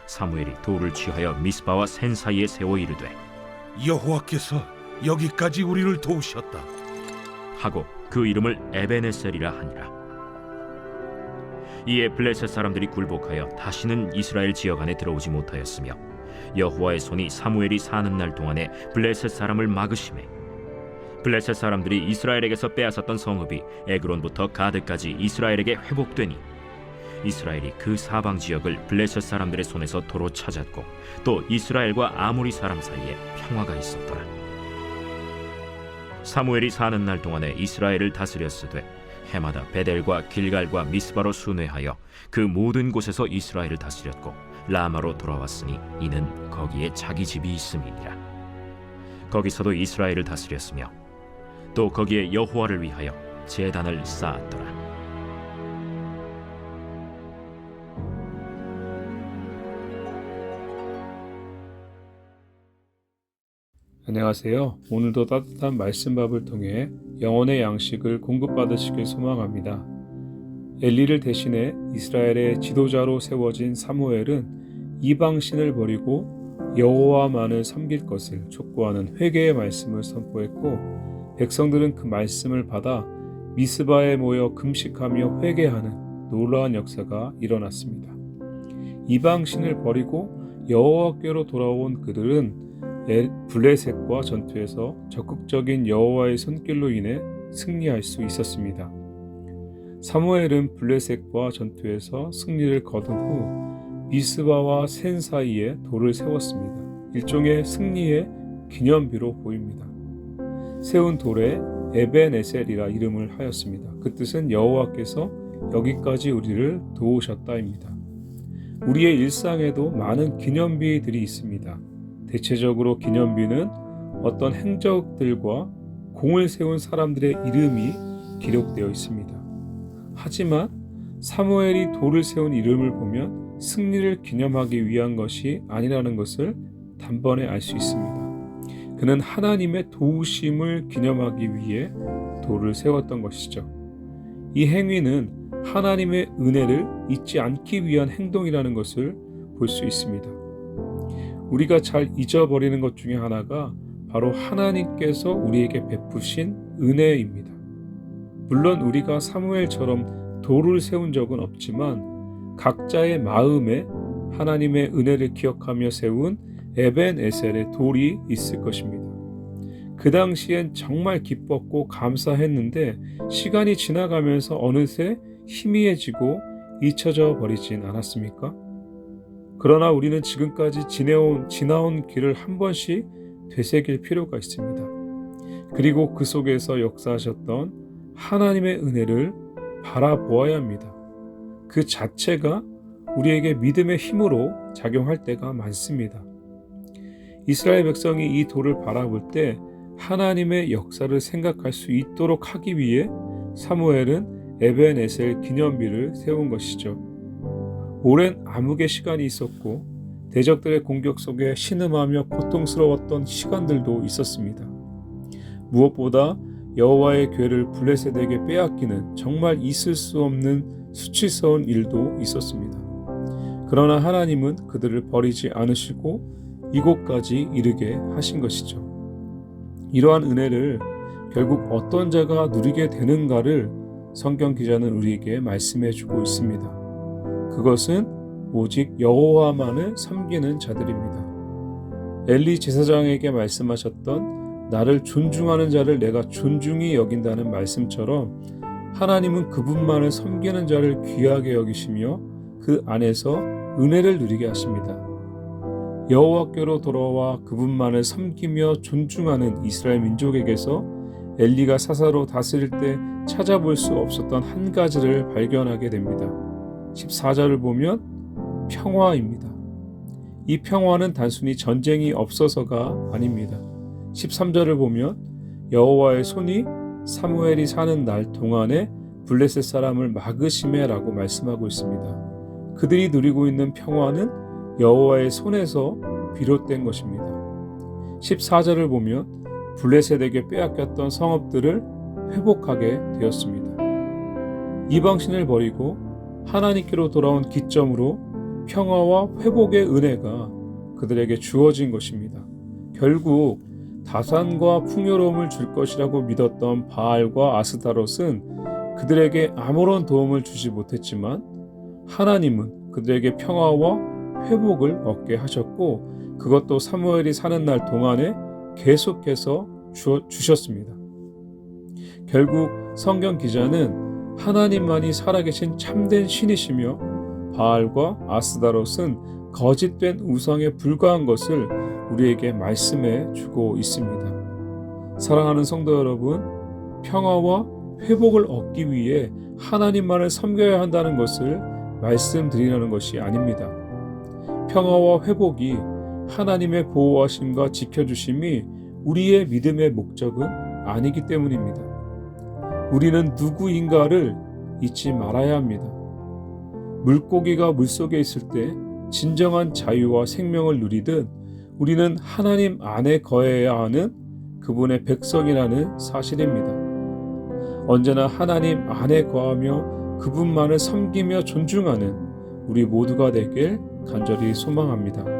사무엘이 돌을 취하여 미스바와 센 사이에 세워 이르되 여호와께서 여기까지 우리를 도우셨다 하고 그 이름을 에베네셀이라 하니라. 이에 블레셋 사람들이 굴복하여 다시는 이스라엘 지역 안에 들어오지 못하였으며 여호와의 손이 사무엘이 사는 날 동안에 블레셋 사람을 막으심에 블레셋 사람들이 이스라엘에게서 빼앗았던 성읍이 에그론부터 가드까지 이스라엘에게 회복되니 이스라엘이 그 사방 지역을 블레셋 사람들의 손에서 도로 찾았고 또 이스라엘과 아모리 사람 사이에 평화가 있었더라. 사무엘이 사는 날 동안에 이스라엘을 다스렸으되 해마다 베델과 길갈과 미스바로 순회하여 그 모든 곳에서 이스라엘을 다스렸고 라마로 돌아왔으니 이는 거기에 자기 집이 있음이니라. 거기서도 이스라엘을 다스렸으며 또 거기에 여호와를 위하여 제단을 쌓았더라. 안녕하세요. 오늘도 따뜻한 말씀밥을 통해 영혼의 양식을 공급받으시길 소망합니다. 엘리를 대신해 이스라엘의 지도자로 세워진 사무엘은 이방신을 버리고 여호와만을 섬길 것을 촉구하는 회개의 말씀을 선포했고 백성들은 그 말씀을 받아 미스바에 모여 금식하며 회개하는 놀라운 역사가 일어났습니다. 이방신을 버리고 여호와께로 돌아온 그들은 블레셋과 전투에서 적극적인 여호와의 손길로 인해 승리할 수 있었습니다. 사무엘은 블레셋과 전투에서 승리를 거둔 후 미스바와 센 사이에 돌을 세웠습니다. 일종의 승리의 기념비로 보입니다. 세운 돌에 에벤에셀이라 이름을 하였습니다. 그 뜻은 여호와께서 여기까지 우리를 도우셨다입니다. 우리의 일상에도 많은 기념비들이 있습니다. 대체적으로 기념비는 어떤 행적들과 공을 세운 사람들의 이름이 기록되어 있습니다. 하지만 사무엘이 돌을 세운 이름을 보면 승리를 기념하기 위한 것이 아니라는 것을 단번에 알 수 있습니다. 그는 하나님의 도우심을 기념하기 위해 돌을 세웠던 것이죠. 이 행위는 하나님의 은혜를 잊지 않기 위한 행동이라는 것을 볼 수 있습니다. 우리가 잘 잊어버리는 것 중에 하나가 바로 하나님께서 우리에게 베푸신 은혜입니다. 물론 우리가 사무엘처럼 돌을 세운 적은 없지만 각자의 마음에 하나님의 은혜를 기억하며 세운 에벤에셀의 돌이 있을 것입니다. 그 당시엔 정말 기뻤고 감사했는데 시간이 지나가면서 어느새 희미해지고 잊혀져 버리진 않았습니까? 그러나 우리는 지금까지 지나온 길을 한 번씩 되새길 필요가 있습니다. 그리고 그 속에서 역사하셨던 하나님의 은혜를 바라보아야 합니다. 그 자체가 우리에게 믿음의 힘으로 작용할 때가 많습니다. 이스라엘 백성이 이 돌을 바라볼 때 하나님의 역사를 생각할 수 있도록 하기 위해 사무엘은 에벤에셀 기념비를 세운 것이죠. 오랜 암흑의 시간이 있었고 대적들의 공격 속에 신음하며 고통스러웠던 시간들도 있었습니다. 무엇보다 여호와의 궤를 블레셋에게 빼앗기는 정말 있을 수 없는 수치스러운 일도 있었습니다. 그러나 하나님은 그들을 버리지 않으시고 이곳까지 이르게 하신 것이죠. 이러한 은혜를 결국 어떤 자가 누리게 되는가를 성경 기자는 우리에게 말씀해 주고 있습니다. 그것은 오직 여호와만을 섬기는 자들입니다. 엘리 제사장에게 말씀하셨던 나를 존중하는 자를 내가 존중히 여긴다는 말씀처럼 하나님은 그분만을 섬기는 자를 귀하게 여기시며 그 안에서 은혜를 누리게 하십니다. 여호와께로 돌아와 그분만을 섬기며 존중하는 이스라엘 민족에게서 엘리가 사사로 다스릴 때 찾아볼 수 없었던 한 가지를 발견하게 됩니다. 14절을 보면 평화입니다. 이 평화는 단순히 전쟁이 없어서가 아닙니다. 13절을 보면 여호와의 손이 사무엘이 사는 날 동안에 블레셋 사람을 막으심에 라고 말씀하고 있습니다. 그들이 누리고 있는 평화는 여호와의 손에서 비롯된 것입니다. 14절을 보면 블레셋에게 빼앗겼던 성읍들을 회복하게 되었습니다. 이방신을 버리고 하나님께로 돌아온 기점으로 평화와 회복의 은혜가 그들에게 주어진 것입니다. 결국 다산과 풍요로움을 줄 것이라고 믿었던 바알과 아스타롯은 그들에게 아무런 도움을 주지 못했지만 하나님은 그들에게 평화와 회복을 얻게 하셨고 그것도 사무엘이 사는 날 동안에 계속해서 주셨습니다. 결국 성경 기자는 하나님만이 살아계신 참된 신이시며 바알과 아스타롯은 거짓된 우상에 불과한 것을 우리에게 말씀해 주고 있습니다. 사랑하는 성도 여러분, 평화와 회복을 얻기 위해 하나님만을 섬겨야 한다는 것을 말씀드리려는 것이 아닙니다. 평화와 회복이 하나님의 보호하심과 지켜주심이 우리의 믿음의 목적은 아니기 때문입니다. 우리는 누구인가를 잊지 말아야 합니다. 물고기가 물속에 있을 때 진정한 자유와 생명을 누리듯 우리는 하나님 안에 거해야 하는 그분의 백성이라는 사실입니다. 언제나 하나님 안에 거하며 그분만을 섬기며 존중하는 우리 모두가 되길 간절히 소망합니다.